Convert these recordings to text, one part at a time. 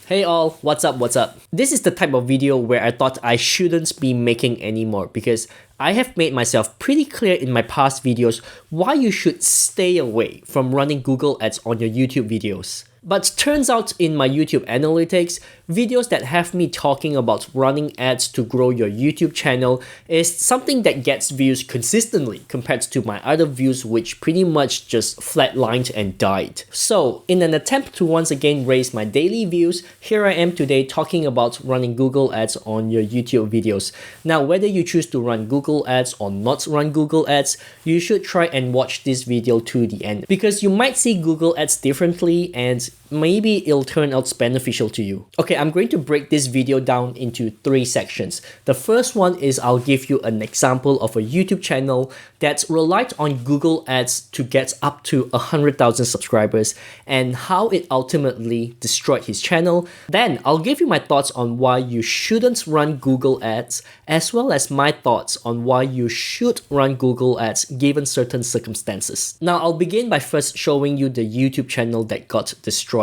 Hey all, what's up, what's up? This is the type of video where I thought I shouldn't be making anymore because I have made myself pretty clear in my past videos why you should stay away from running Google Ads on your YouTube videos. But turns out in my YouTube analytics, videos that have me talking about running ads to grow your YouTube channel is something that gets views consistently compared to my other views which pretty much just flatlined and died. So in an attempt to once again raise my daily views, here I am today talking about running Google Ads on your YouTube videos. Now whether you choose to run Google Ads or not run Google Ads, you should try and watch this video to the end because you might see Google Ads differently and maybe it'll turn out beneficial to you. Okay, I'm going to break this video down into 3 sections. The first one is I'll give you an example of a YouTube channel that relied on Google Ads to get up to 100,000 subscribers and how it ultimately destroyed his channel. Then I'll give you my thoughts on why you shouldn't run Google Ads, as well as my thoughts on why you should run Google Ads given certain circumstances. Now I'll begin by first showing you the YouTube channel that got destroyed.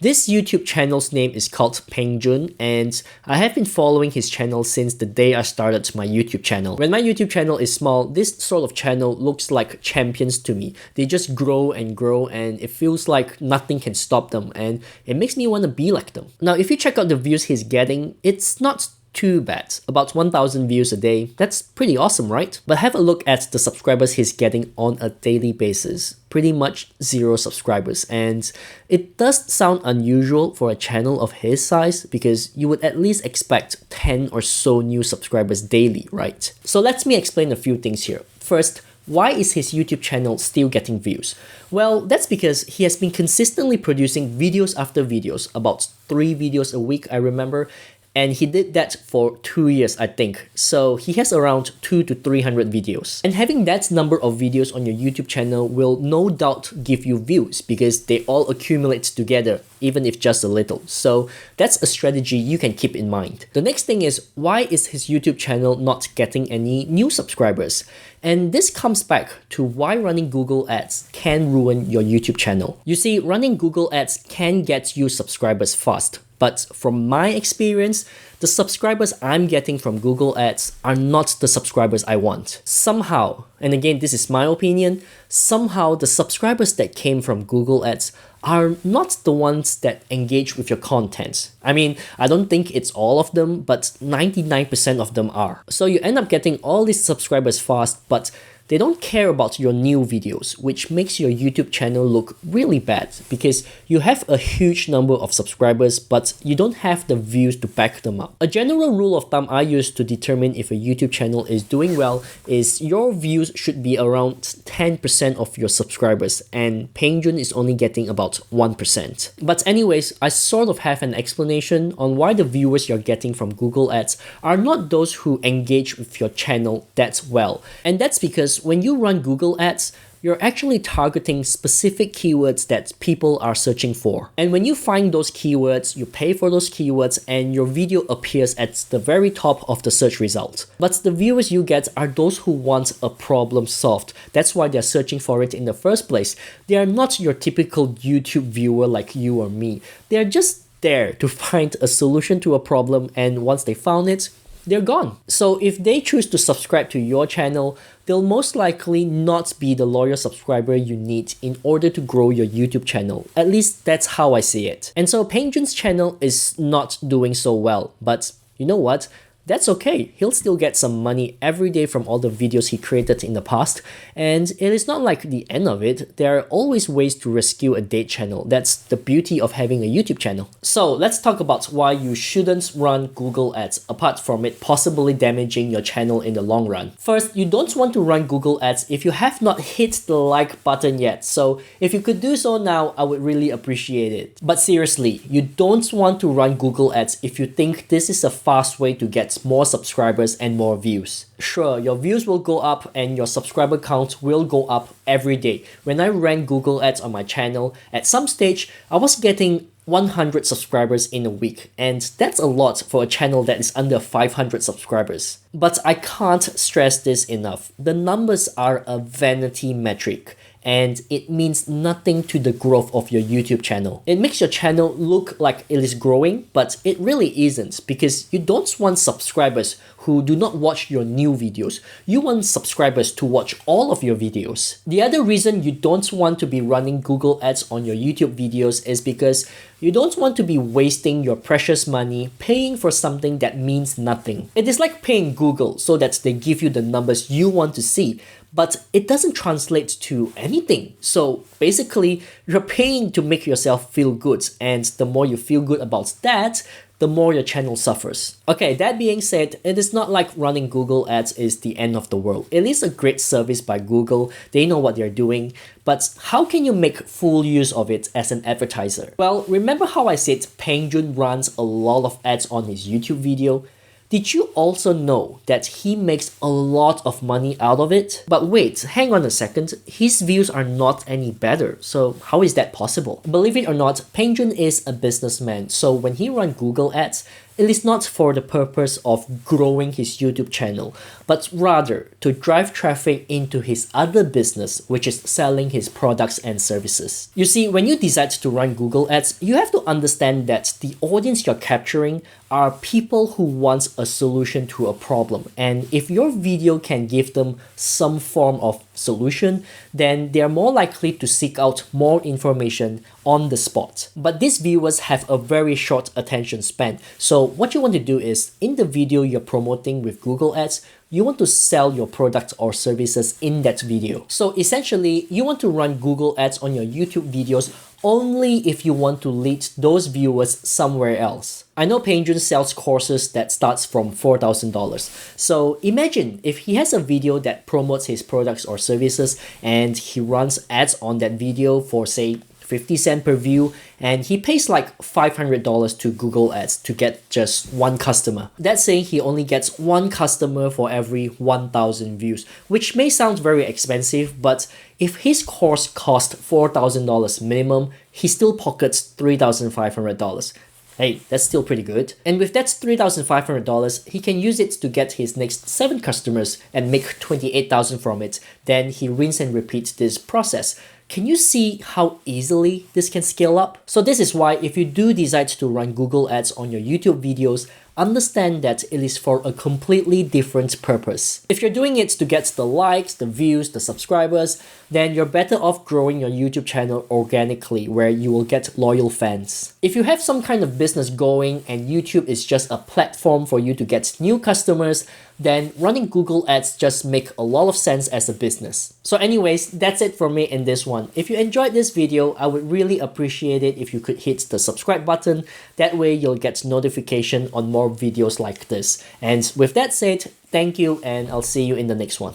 This YouTube channel's name is called Peng Jun, and I have been following his channel since the day I started my YouTube channel. When my YouTube channel is small, this sort of channel looks like champions to me. They just grow and grow and it feels like nothing can stop them and it makes me want to be like them. Now if you check out the views he's getting, it's not too bad. About 1,000 views a day. That's pretty awesome, right? But have a look at the subscribers he's getting on a daily basis. Pretty much 0 subscribers, and it does sound unusual for a channel of his size because you would at least expect 10 or so new subscribers daily, right? So let me explain a few things here. First, why is his YouTube channel still getting views? Well, that's because he has been consistently producing videos after videos, about 3 videos a week I remember, and he did that for 2 years, I think. So he has around 200 to 300 videos. And having that number of videos on your YouTube channel will no doubt give you views because they all accumulate together, even if just a little. So that's a strategy you can keep in mind. The next thing is, why is his YouTube channel not getting any new subscribers? And this comes back to why running Google Ads can ruin your YouTube channel. You see, running Google Ads can get you subscribers fast. But from my experience, the subscribers I'm getting from Google Ads are not the subscribers I want. Somehow, and again this is my opinion, somehow the subscribers that came from Google Ads are not the ones that engage with your content. I mean, I don't think it's all of them, but 99% of them are. So you end up getting all these subscribers fast, but they don't care about your new videos, which makes your YouTube channel look really bad because you have a huge number of subscribers, but you don't have the views to back them up. A general rule of thumb I use to determine if a YouTube channel is doing well is your views should be around 10% of your subscribers, and Peng Jun is only getting about 1%. But anyways, I sort of have an explanation on why the viewers you're getting from Google Ads are not those who engage with your channel that well. And that's because when you run Google Ads, you're actually targeting specific keywords that people are searching for. And when you find those keywords, you pay for those keywords and your video appears at the very top of the search result. But the viewers you get are those who want a problem solved. That's why they're searching for it in the first place. They are not your typical YouTube viewer like you or me. They're just there to find a solution to a problem, and once they found it, they're gone. So if they choose to subscribe to your channel, they'll most likely not be the loyal subscriber you need in order to grow your YouTube channel. At least that's how I see it. And so Peng Jun's channel is not doing so well, but you know what? That's okay. He'll still get some money every day from all the videos he created in the past, and it is not like the end of it. There are always ways to rescue a dead channel. That's the beauty of having a YouTube channel. So let's talk about why you shouldn't run Google Ads, apart from it possibly damaging your channel in the long run. First, you don't want to run Google Ads if you have not hit the like button yet. So if you could do so now, I would really appreciate it. But seriously, you don't want to run Google Ads if you think this is a fast way to get more subscribers and more views. Sure, your views will go up and your subscriber count will go up every day. When I ran Google Ads on my channel, at some stage, I was getting 100 subscribers in a week, and that's a lot for a channel that is under 500 subscribers. But I can't stress this enough. The numbers are a vanity metric. and it means nothing to the growth of your YouTube channel. It makes your channel look like it is growing, but it really isn't, because you don't want subscribers who do not watch your new videos. You want subscribers to watch all of your videos. The other reason you don't want to be running Google Ads on your YouTube videos is because you don't want to be wasting your precious money paying for something that means nothing. It is like paying Google so that they give you the numbers you want to see, but it doesn't translate to anything. So basically, you're paying to make yourself feel good, and the more you feel good about that, the more your channel suffers. Okay, that being said, it is not like running Google Ads is the end of the world. It is a great service by Google. They know what they're doing. But how can you make full use of it as an advertiser? Well, remember how I said Peng Joon runs a lot of ads on his YouTube video? Did you also know that he makes a lot of money out of it? But wait, hang on a second, his views are not any better, so how is that possible? Believe it or not, Peng Joon is a businessman, so when he runs Google Ads, it is not for the purpose of growing his YouTube channel, but rather to drive traffic into his other business, which is selling his products and services. You see, when you decide to run Google Ads, you have to understand that the audience you're capturing are people who want a solution to a problem. And if your video can give them some form of solution, then they are more likely to seek out more information on the spot. But these viewers have a very short attention span. So what you want to do is, in the video you're promoting with Google Ads, you want to sell your products or services in that video. So essentially, you want to run Google Ads on your YouTube videos only if you want to lead those viewers somewhere else. I know Peng Joon sells courses that starts from $4,000. So imagine if he has a video that promotes his products or services and he runs ads on that video for, say, 50 cents per view, and he pays like $500 to Google Ads to get just one customer. That's saying he only gets one customer for every 1,000 views, which may sound very expensive, but if his course cost $4,000 minimum, he still pockets $3,500. Hey, that's still pretty good. And with that $3,500, he can use it to get his next 7 customers and make $28,000 from it. Then he rinse and repeat this process. Can you see how easily this can scale up? So this is why if you do decide to run Google Ads on your YouTube videos, understand that it is for a completely different purpose. If you're doing it to get the likes, the views, the subscribers, then you're better off growing your YouTube channel organically, where you will get loyal fans. If you have some kind of business going and YouTube is just a platform for you to get new customers, then running Google Ads just make a lot of sense as a business. So anyways, that's it for me in this one. If you enjoyed this video, I would really appreciate it if you could hit the subscribe button. That way you'll get notification on more videos like this. And with that said, thank you, and I'll see you in the next one.